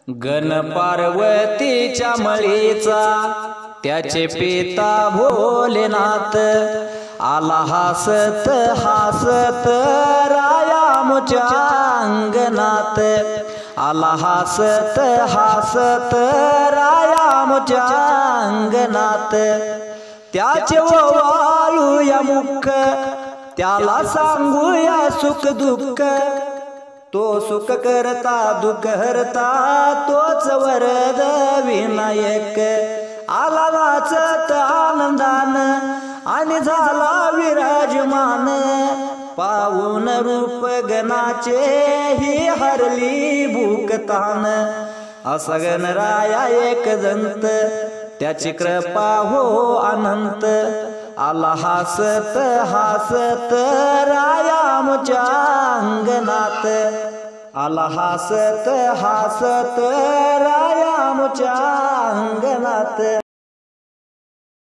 गण पार्वतीच्या मळीचा त्याचे पिता भोलेनाथ आला हसत हसत रायामुच्या अंगणात आला हसत हसत रायामुच्या अंगणात त्याचे वाळूया मुख त्याला सांगूया सुख दुःख तो सुख करता दुःख हरता तोच वरद विनायक आला नाचत आनंदान आणि झाला विराजमान पाहून रूप गणाचे ही हरली भूकतान असा गणराया एक दंत त्याची कृपा हो अनंत आला हसत हसत रायामुच्या अंगणात आला हसत हसत रायामुच्या अंगणात।